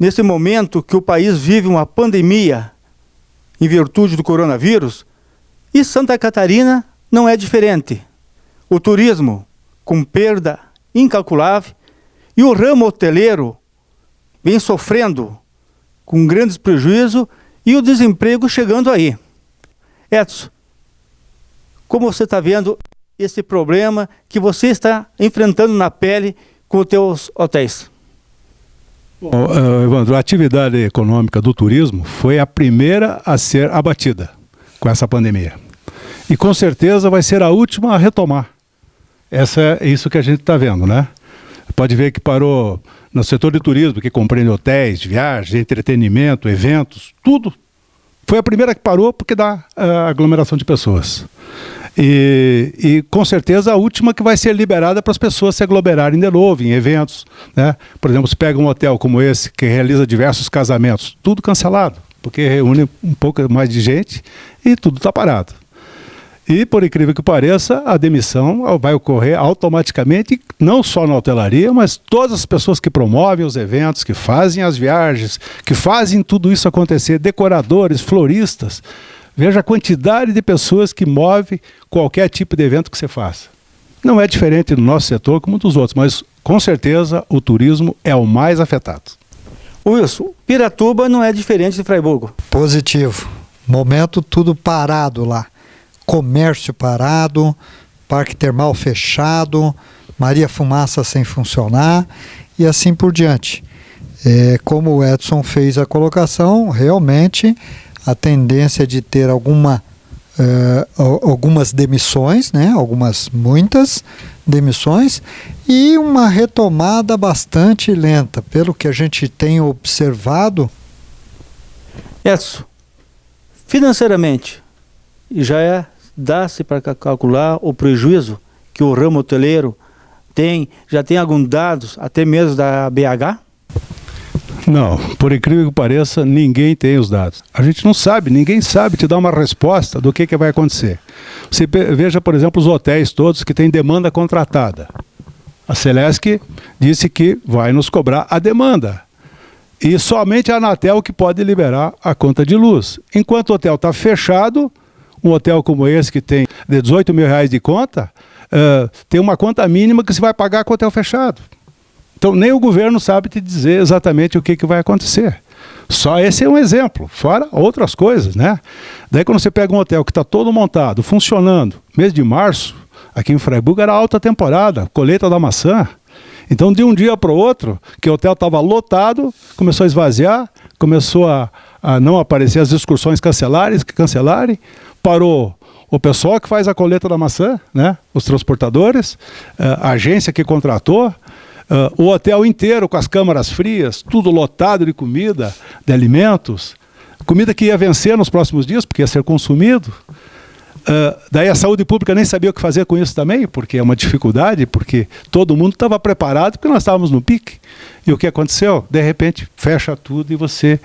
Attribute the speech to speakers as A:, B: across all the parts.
A: nesse momento que o país vive uma pandemia em virtude do coronavírus, e Santa Catarina não é diferente. O turismo com perda incalculável e o ramo hoteleiro vem sofrendo com grandes prejuízos e o desemprego chegando aí. Edson, como você está vendo esse problema que você está enfrentando na pele com os teus hotéis?
B: Bom, Evandro, a atividade econômica do turismo foi a primeira a ser abatida com essa pandemia. E com certeza vai ser a última a retomar. É isso que a gente está vendo, né? Pode ver que parou no setor de turismo, que compreende hotéis, viagens, entretenimento, eventos, tudo. Foi a primeira que parou porque dá aglomeração de pessoas. E com certeza a última que vai ser liberada para as pessoas se aglomerarem de novo em eventos, né? Por exemplo, se pega um hotel como esse, que realiza diversos casamentos, tudo cancelado, porque reúne um pouco mais de gente e tudo está parado. E, por incrível que pareça, a demissão vai ocorrer automaticamente, não só na hotelaria, mas todas as pessoas que promovem os eventos, que fazem as viagens, que fazem tudo isso acontecer, decoradores, floristas. Veja a quantidade de pessoas que move qualquer tipo de evento que você faça. Não é diferente no nosso setor como dos outros, mas com certeza o turismo é o mais afetado.
A: Wilson, Piratuba não é diferente de Fraiburgo.
C: Positivo. Momento tudo parado lá. Comércio parado, parque termal fechado, Maria Fumaça sem funcionar e assim por diante. Como o Edson fez a colocação, realmente a tendência de ter algumas demissões, né? Muitas demissões e uma retomada bastante lenta, pelo que a gente tem observado.
A: Edson, financeiramente, dá-se para calcular o prejuízo que o ramo hoteleiro tem, já tem alguns dados, até mesmo da BH?
B: Não, por incrível que pareça, ninguém tem os dados. A gente não sabe, ninguém sabe te dar uma resposta do que vai acontecer. Você veja, por exemplo, os hotéis todos que têm demanda contratada. A Celesc disse que vai nos cobrar a demanda. E somente a Anatel que pode liberar a conta de luz. Enquanto o hotel está fechado, um hotel como esse que tem R$18 mil de conta, tem uma conta mínima que você vai pagar com o hotel fechado. Então nem o governo sabe te dizer exatamente o que vai acontecer. Só esse é um exemplo, fora outras coisas, né? Daí quando você pega um hotel que está todo montado, funcionando, mês de março, aqui em Fraiburgo era alta temporada, colheita da maçã. Então de um dia para o outro, que o hotel estava lotado, começou a esvaziar, começou a não aparecer as excursões cancelarem, parou o pessoal que faz a colheita da maçã, né? Os transportadores, a agência que contratou, o hotel inteiro com as câmaras frias, tudo lotado de comida, de alimentos, comida que ia vencer nos próximos dias, porque ia ser consumido. Daí a saúde pública nem sabia o que fazer com isso também, porque é uma dificuldade, porque todo mundo estava preparado, porque nós estávamos no pique. E o que aconteceu? De repente, fecha tudo e você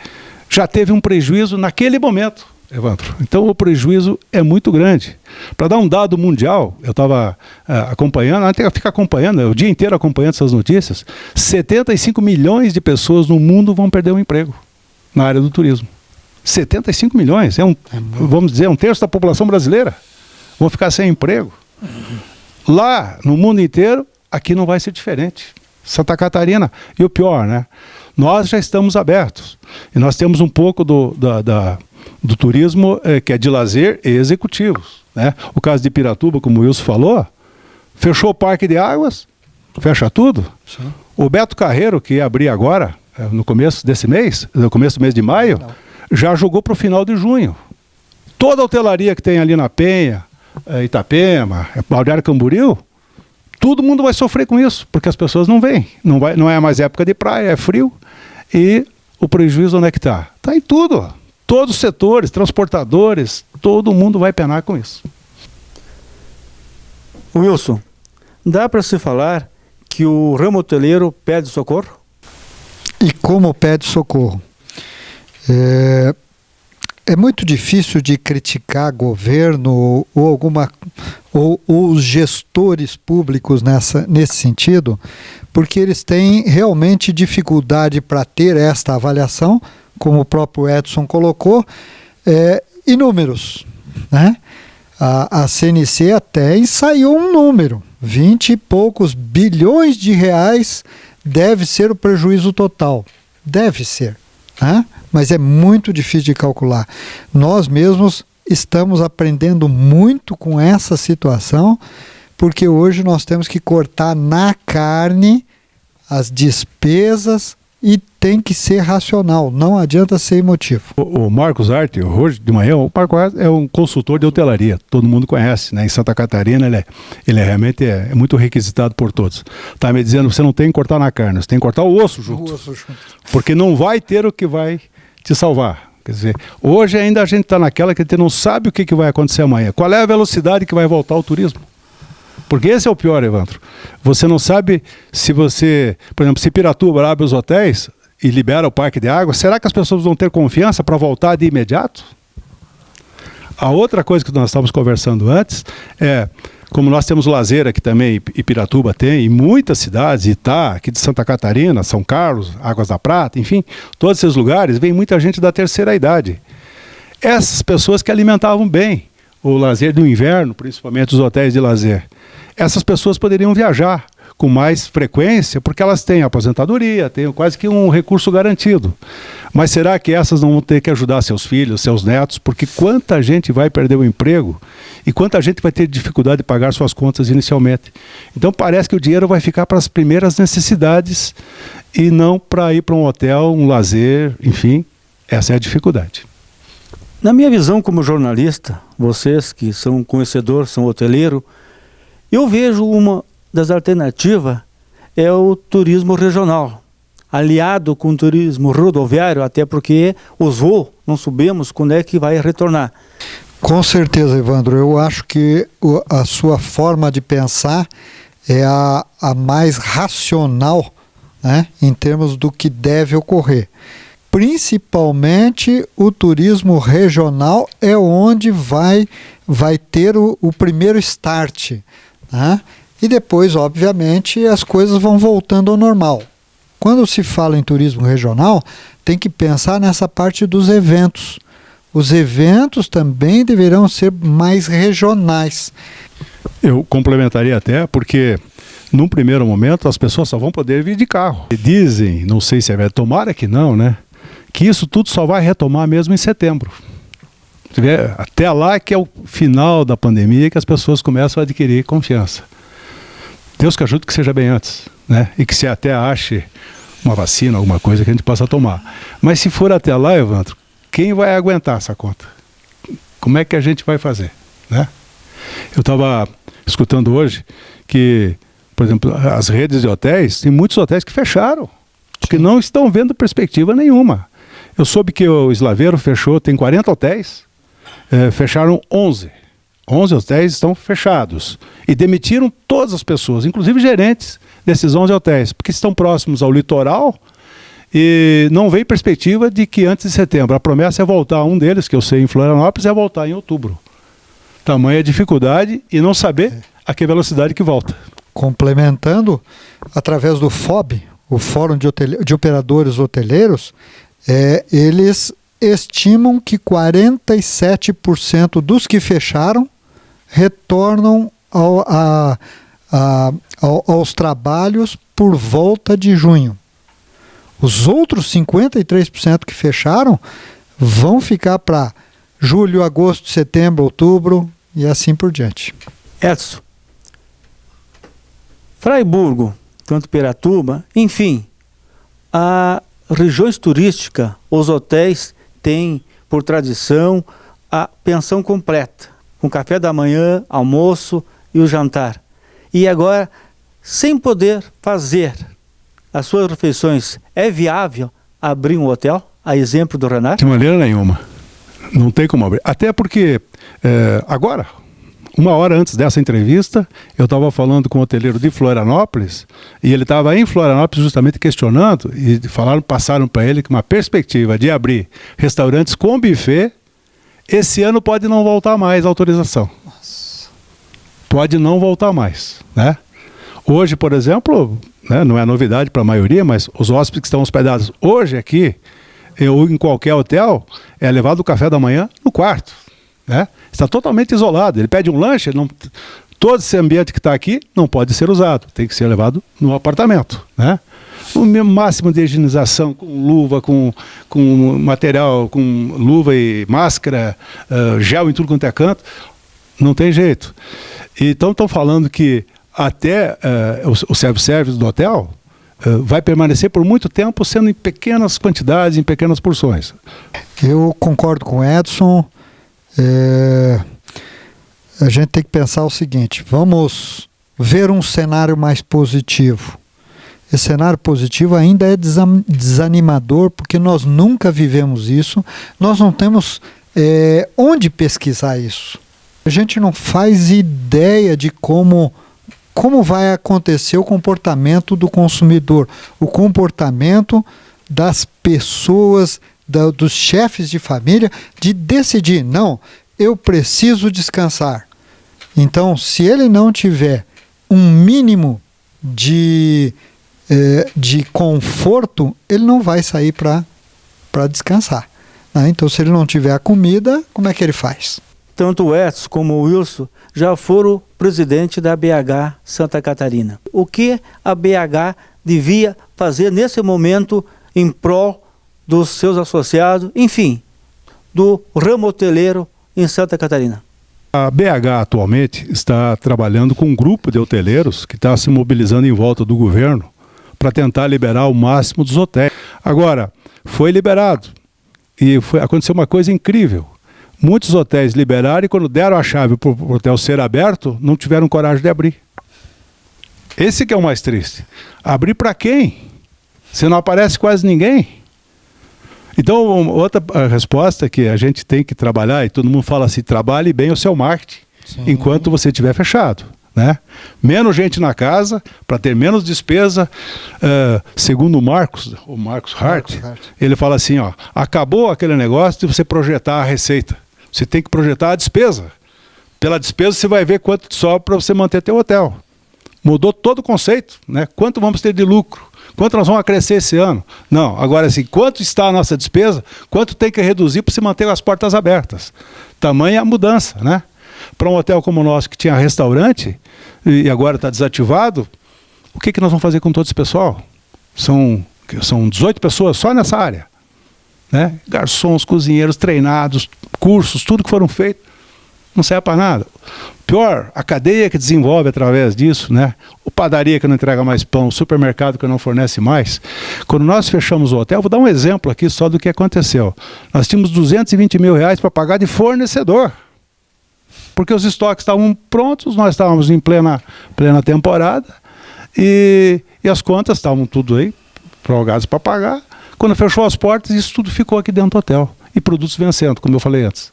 B: já teve um prejuízo naquele momento, Evandro. Então o prejuízo é muito grande. Para dar um dado mundial, eu estava acompanhando, até fico acompanhando, o dia inteiro acompanhando essas notícias, 75 milhões de pessoas no mundo vão perder o emprego na área do turismo. 75 milhões, vamos dizer, um terço da população brasileira vão ficar sem emprego. Lá, no mundo inteiro, aqui não vai ser diferente. Santa Catarina, e o pior, né? Nós já estamos abertos, e nós temos um pouco do turismo que é de lazer e executivos, né? O caso de Piratuba, como o Wilson falou, fechou o parque de águas, fecha tudo. Sim. O Beto Carreiro, que ia abrir agora, no começo desse mês, no começo do mês de maio, já jogou para o final de junho. Toda a hotelaria que tem ali na Penha, Itapema, Balneário Camboriú, todo mundo vai sofrer com isso, porque as pessoas não vêm. Não é mais época de praia, é frio. E o prejuízo onde é que está? Está em tudo. Todos os setores, transportadores, todo mundo vai penar com isso.
A: Wilson, dá para se falar que o ramo hoteleiro pede socorro?
C: E como pede socorro? é muito difícil de criticar governo ou os gestores públicos nesse sentido, porque eles têm realmente dificuldade para ter esta avaliação, como o próprio Edson colocou, e números, né? A CNC até ensaiou um número, 20 e poucos bilhões de reais deve ser o prejuízo total. Deve ser, né? Mas é muito difícil de calcular. Nós mesmos estamos aprendendo muito com essa situação, porque hoje nós temos que cortar na carne as despesas e tem que ser racional, não adianta ser emotivo.
B: O Marcos Arte, hoje de manhã, o Marcos Arte é um consultor de hotelaria, todo mundo conhece, né? Em Santa Catarina ele realmente é muito requisitado por todos. Está me dizendo, você não tem que cortar na carne, você tem que cortar o osso junto. Porque não vai ter o que vai te salvar. Quer dizer, hoje ainda a gente está naquela que a gente não sabe o que vai acontecer amanhã. Qual é a velocidade que vai voltar o turismo? Porque esse é o pior, Evandro. Você não sabe se você, por exemplo, se Piratuba abre os hotéis e libera o parque de água, será que as pessoas vão ter confiança para voltar de imediato? A outra coisa que nós estávamos conversando antes é, como nós temos lazer aqui também, e Piratuba tem, em muitas cidades, Itá, aqui de Santa Catarina, São Carlos, Águas da Prata, enfim, todos esses lugares, vem muita gente da terceira idade. Essas pessoas que alimentavam bem o lazer do inverno, principalmente os hotéis de lazer, essas pessoas poderiam viajar com mais frequência, porque elas têm aposentadoria, têm quase que um recurso garantido. Mas será que essas não vão ter que ajudar seus filhos, seus netos? Porque quanta gente vai perder o emprego e quanta gente vai ter dificuldade de pagar suas contas inicialmente. Então parece que o dinheiro vai ficar para as primeiras necessidades e não para ir para um hotel, um lazer, enfim, essa é a dificuldade.
A: Na minha visão como jornalista, vocês que são conhecedores, são hoteleiro, eu vejo uma das alternativas é o turismo regional, aliado com o turismo rodoviário, até porque os voos, não sabemos quando é que vai retornar.
C: Com certeza, Evandro. Eu acho que a sua forma de pensar é a mais racional, né, em termos do que deve ocorrer. Principalmente o turismo regional é onde vai ter o primeiro start, né? E depois, obviamente, as coisas vão voltando ao normal. Quando se fala em turismo regional, tem que pensar nessa parte dos eventos. Os eventos também deverão ser mais regionais.
B: Eu complementaria até porque, num primeiro momento, as pessoas só vão poder vir de carro. E dizem, não sei se é verdade, tomara que não, né? Que isso tudo só vai retomar mesmo em setembro. Até lá que é o final da pandemia que as pessoas começam a adquirir confiança. Deus que ajude que seja bem antes, né? E que se até ache uma vacina, alguma coisa que a gente possa tomar. Mas se for até lá, Evandro, quem vai aguentar essa conta? Como é que a gente vai fazer, né? Eu estava escutando hoje que, por exemplo, as redes de hotéis, tem muitos hotéis que fecharam, porque não estão vendo perspectiva nenhuma. Eu soube que o Slaveiro fechou, tem 40 hotéis, fecharam 11. 11 hotéis estão fechados e demitiram todas as pessoas, inclusive gerentes desses 11 hotéis, porque estão próximos ao litoral e não vem perspectiva de que antes de setembro. A promessa é voltar, um deles, que eu sei em Florianópolis, é voltar em outubro. Tamanha dificuldade e não saber a que velocidade que volta.
C: Complementando, através do FOB, o Fórum de Operadores Hoteleiros, eles estimam que 47% dos que fecharam retornam aos trabalhos por volta de junho. Os outros 53% que fecharam vão ficar para julho, agosto, setembro, outubro e assim por diante.
A: Edson, Fraiburgo, tanto Piratuba, enfim, a regiões turísticas, os hotéis têm, por tradição, a pensão completa, com café da manhã, almoço e o jantar. E agora, sem poder fazer as suas refeições, é viável abrir um hotel, a exemplo do Renard?
B: De maneira nenhuma. Não tem como abrir. Até porque, agora, uma hora antes dessa entrevista, eu estava falando com um hoteleiro de Florianópolis, e ele estava em Florianópolis justamente questionando, e passaram para ele que uma perspectiva de abrir restaurantes com buffet Esse ano pode não voltar mais a autorização. Pode não voltar mais, né? Hoje, por exemplo, né, não é novidade para a maioria, mas os hóspedes que estão hospedados hoje aqui, ou em qualquer hotel, é levado o café da manhã no quarto, né? Está totalmente isolado. Ele pede um lanche, todo esse ambiente que está aqui não pode ser usado, tem que ser levado no apartamento, né? O máximo de higienização, com luva, com material, com luva e máscara, gel em tudo quanto é canto, não tem jeito. Então estão falando que até o self-service do hotel vai permanecer por muito tempo sendo em pequenas quantidades, em pequenas porções.
C: Eu concordo com o Edson. A gente tem que pensar o seguinte, vamos ver um cenário mais positivo. Esse cenário positivo ainda é desanimador, porque nós nunca vivemos isso, nós não temos onde pesquisar isso. A gente não faz ideia de como vai acontecer o comportamento do consumidor, o comportamento das pessoas, dos chefes de família, de decidir, não, eu preciso descansar. Então, se ele não tiver um mínimo de conforto, ele não vai sair para descansar, né? Então, se ele não tiver a comida, como é que ele faz?
A: Tanto o Edson como o Wilson já foram presidente da BH Santa Catarina. O que a BH devia fazer nesse momento em prol dos seus associados, enfim, do ramo hoteleiro em Santa Catarina?
B: A BH atualmente está trabalhando com um grupo de hoteleiros que está se mobilizando em volta do governo para tentar liberar o máximo dos hotéis. Agora, foi liberado e aconteceu uma coisa incrível. Muitos hotéis liberaram e quando deram a chave para o hotel ser aberto, não tiveram coragem de abrir. Esse que é o mais triste. Abrir para quem? Se não aparece quase ninguém. Então, outra resposta que a gente tem que trabalhar, e todo mundo fala assim, trabalhe bem o seu marketing, enquanto você estiver fechado, né? Menos gente na casa, para ter menos despesa. Segundo o Marcos Hart, ele fala assim, ó, acabou aquele negócio de você projetar a receita. Você tem que projetar a despesa. Pela despesa você vai ver quanto sobra para você manter teu hotel. Mudou todo o conceito, né? Quanto vamos ter de lucro? Quanto nós vamos crescer esse ano? Não, agora assim, quanto está a nossa despesa? Quanto tem que reduzir para se manter as portas abertas? Tamanha a mudança, né? Para um hotel como o nosso que tinha restaurante e agora está desativado, o que nós vamos fazer com todo esse pessoal? São 18 pessoas só nessa área, né? Garçons, cozinheiros treinados, cursos, tudo que foram feitos, não serve para nada. Pior, a cadeia que desenvolve através disso, né? O padaria que não entrega mais pão, o supermercado que não fornece mais. Quando nós fechamos o hotel, vou dar um exemplo aqui só do que aconteceu. Nós tínhamos 220 mil reais para pagar de fornecedor, porque os estoques estavam prontos, nós estávamos em plena temporada e as contas estavam tudo aí, prorrogadas para pagar. Quando fechou as portas, isso tudo ficou aqui dentro do hotel. E produtos vencendo, como eu falei antes.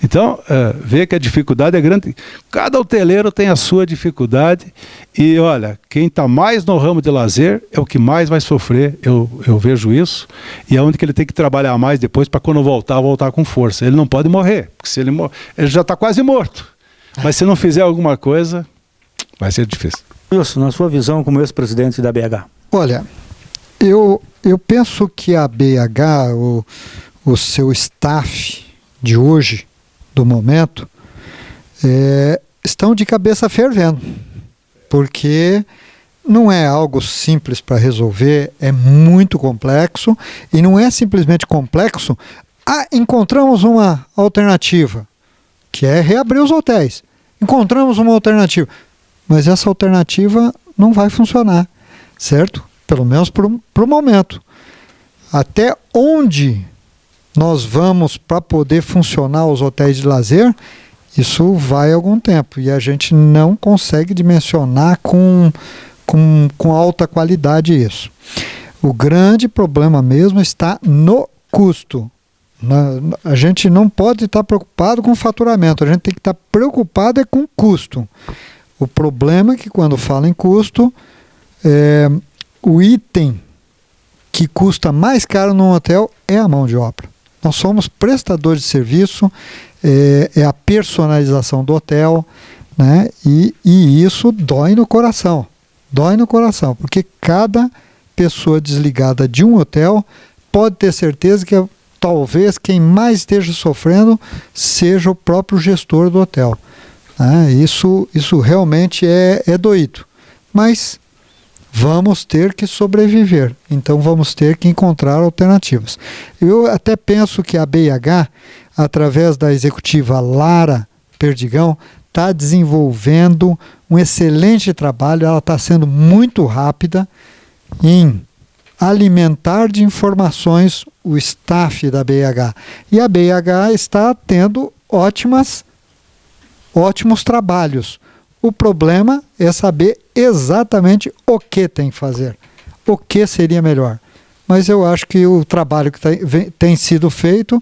B: Então, vê que a dificuldade é grande. Cada hoteleiro tem a sua dificuldade. E olha, quem está mais no ramo de lazer é o que mais vai sofrer. Eu vejo isso. E é onde que ele tem que trabalhar mais depois para quando voltar com força. Ele não pode morrer, porque se ele morrer, ele já está quase morto. Mas se não fizer alguma coisa, vai ser difícil.
A: Wilson, na sua visão como ex-presidente da BH.
C: Olha, eu penso que a BH, o seu staff de hoje, do momento, estão de cabeça fervendo, porque não é algo simples para resolver, é muito complexo, e não é simplesmente complexo. Encontramos uma alternativa, que é reabrir os hotéis. Encontramos uma alternativa, mas essa alternativa não vai funcionar, certo? Pelo menos para o momento. Até onde nós vamos para poder funcionar os hotéis de lazer, isso vai algum tempo. E a gente não consegue dimensionar com alta qualidade isso. O grande problema mesmo está no custo. A gente não pode estar preocupado com o faturamento, a gente tem que estar preocupado com o custo. O problema é que quando fala em custo, o item que custa mais caro num hotel é a mão de obra. Nós somos prestadores de serviço, é a personalização do hotel, né? E isso dói no coração. Dói no coração, porque cada pessoa desligada de um hotel pode ter certeza que talvez quem mais esteja sofrendo seja o próprio gestor do hotel. Isso realmente é doído. Mas vamos ter que sobreviver. Então vamos ter que encontrar alternativas. Eu até penso que a BIH, através da executiva Lara Perdigão, está desenvolvendo um excelente trabalho. Ela está sendo muito rápida em alimentar de informações o staff da BIH. E a BIH está tendo ótimos trabalhos. O problema é saber exatamente o que tem que fazer, o que seria melhor. Mas eu acho que o trabalho que tem sido feito,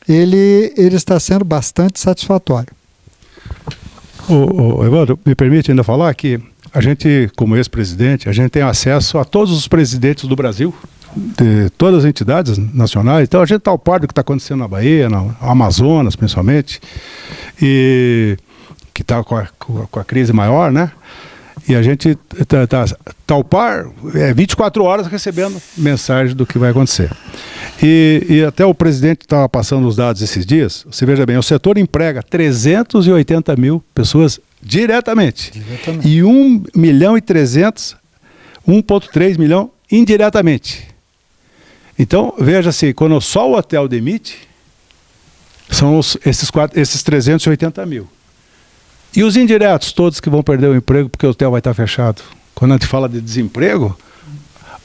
C: ele está sendo bastante satisfatório.
B: Evandro, me permite ainda falar que a gente, como ex-presidente, a gente tem acesso a todos os presidentes do Brasil, de todas as entidades nacionais. Então a gente está ao par do que está acontecendo na Bahia, no Amazonas principalmente, e que está com a crise maior, né? E a gente está ao par, 24 horas recebendo mensagem do que vai acontecer. E até o presidente estava passando os dados esses dias. Você veja bem, o setor emprega 380 mil pessoas diretamente. E 1,3 milhão indiretamente. Então, veja-se, quando só o hotel demite, são esses 380 mil. E os indiretos, todos que vão perder o emprego porque o hotel vai estar fechado. Quando a gente fala de desemprego,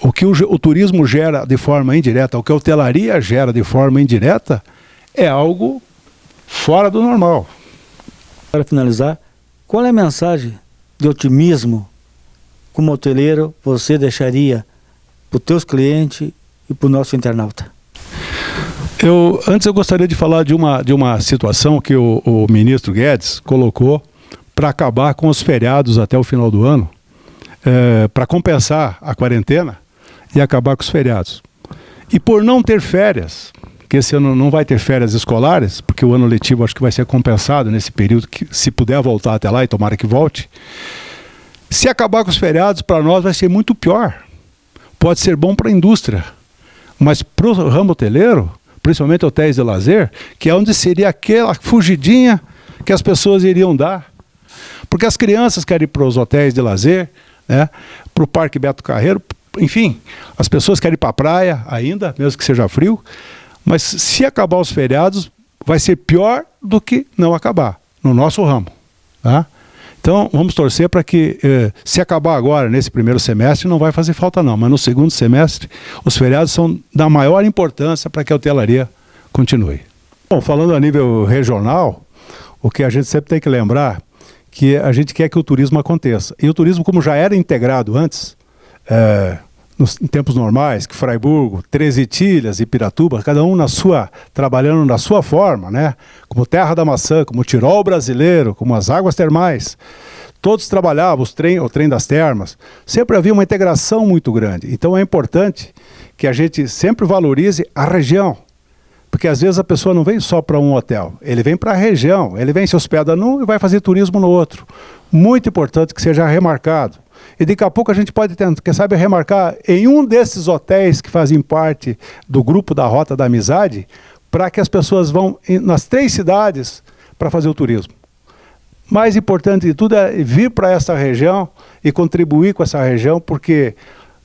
B: o que o turismo gera de forma indireta, o que a hotelaria gera de forma indireta, é algo fora do normal.
A: Para finalizar, qual é a mensagem de otimismo como hoteleiro você deixaria para os teus clientes e para o nosso internauta?
B: Antes eu gostaria de falar de uma situação que o ministro Guedes colocou para acabar com os feriados até o final do ano, para compensar a quarentena e acabar com os feriados. E por não ter férias, que esse ano não vai ter férias escolares, porque o ano letivo acho que vai ser compensado nesse período, que se puder voltar até lá, e tomara que volte. Se acabar com os feriados, para nós vai ser muito pior. Pode ser bom para a indústria, mas para o ramo hoteleiro, principalmente hotéis de lazer, que é onde seria aquela fugidinha que as pessoas iriam dar. Porque as crianças querem ir para os hotéis de lazer, né, para o Parque Beto Carreiro, enfim, as pessoas querem ir para a praia ainda, mesmo que seja frio, mas se acabar os feriados, vai ser pior do que não acabar, no nosso ramo. Tá? Então, vamos torcer para que, se acabar agora, nesse primeiro semestre, não vai fazer falta não, mas no segundo semestre, os feriados são da maior importância para que a hotelaria continue. Bom, falando a nível regional, o que a gente sempre tem que lembrar, que a gente quer que o turismo aconteça. E o turismo, como já era integrado antes, em tempos normais, que Fraiburgo, Três Itilhas e Piratuba, cada um trabalhando na sua forma, né? Como Terra da Maçã, como o Tirol brasileiro, como as águas termais, todos trabalhavam, o trem das termas, sempre havia uma integração muito grande. Então é importante que a gente sempre valorize a região, porque às vezes a pessoa não vem só para um hotel, ele vem para a região, ele vem se hospeda num e vai fazer turismo no outro. Muito importante que seja remarcado. E daqui a pouco a gente pode, quem sabe, remarcar em um desses hotéis que fazem parte do grupo da Rota da Amizade, para que as pessoas vão nas 3 cidades para fazer o turismo. Mais importante de tudo é vir para essa região e contribuir com essa região, porque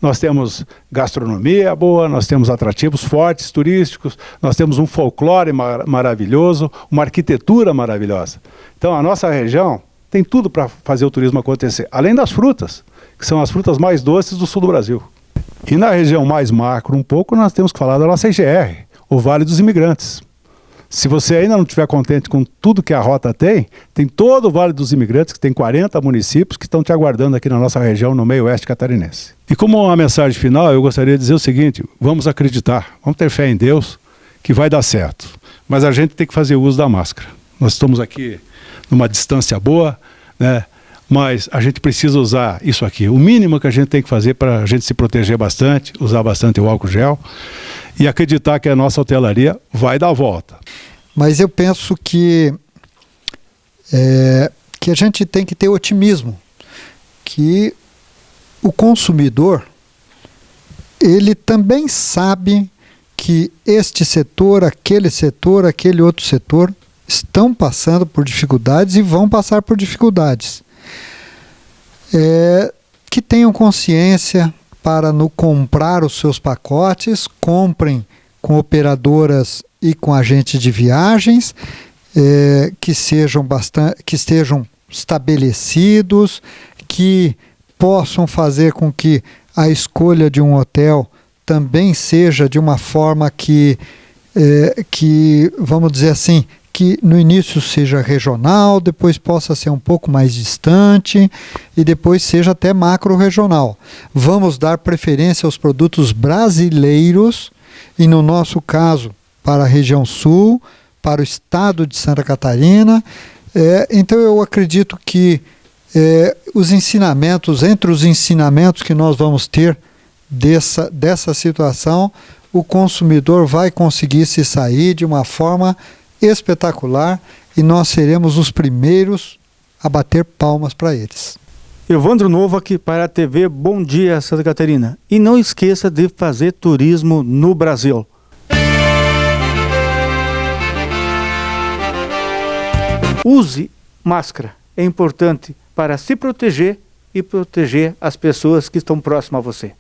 B: nós temos gastronomia boa, nós temos atrativos fortes turísticos, nós temos um folclore maravilhoso, uma arquitetura maravilhosa. Então a nossa região tem tudo para fazer o turismo acontecer, além das frutas, que são as frutas mais doces do sul do Brasil. E na região mais macro um pouco, nós temos que falar da nossa IGR, o Vale dos Imigrantes. Se você ainda não estiver contente com tudo que a rota tem todo o Vale dos Imigrantes, que tem 40 municípios que estão te aguardando aqui na nossa região, no meio oeste catarinense. E como uma mensagem final, eu gostaria de dizer o seguinte: vamos acreditar, vamos ter fé em Deus, que vai dar certo. Mas a gente tem que fazer uso da máscara. Nós estamos aqui numa distância boa, né? Mas a gente precisa usar isso aqui. O mínimo que a gente tem que fazer para a gente se proteger bastante, usar bastante o álcool gel e acreditar que a nossa hotelaria vai dar a volta.
C: Mas eu penso que a gente tem que ter otimismo, que o consumidor, ele também sabe que este setor, aquele outro setor estão passando por dificuldades e vão passar por dificuldades. Que tenham consciência para no comprar os seus pacotes, comprem com operadoras e com agentes de viagens, que estejam estabelecidos, que possam fazer com que a escolha de um hotel também seja de uma forma que vamos dizer assim, que no início seja regional, depois possa ser um pouco mais distante e depois seja até macro-regional. Vamos dar preferência aos produtos brasileiros e, no nosso caso, para a região sul, para o estado de Santa Catarina. Então eu acredito que entre os ensinamentos que nós vamos ter dessa situação, o consumidor vai conseguir se sair de uma forma espetacular e nós seremos os primeiros a bater palmas para eles.
A: Evandro Novo aqui para a TV Bom Dia Santa Catarina. E não esqueça de fazer turismo no Brasil. Use máscara. É importante para se proteger e proteger as pessoas que estão próximas a você.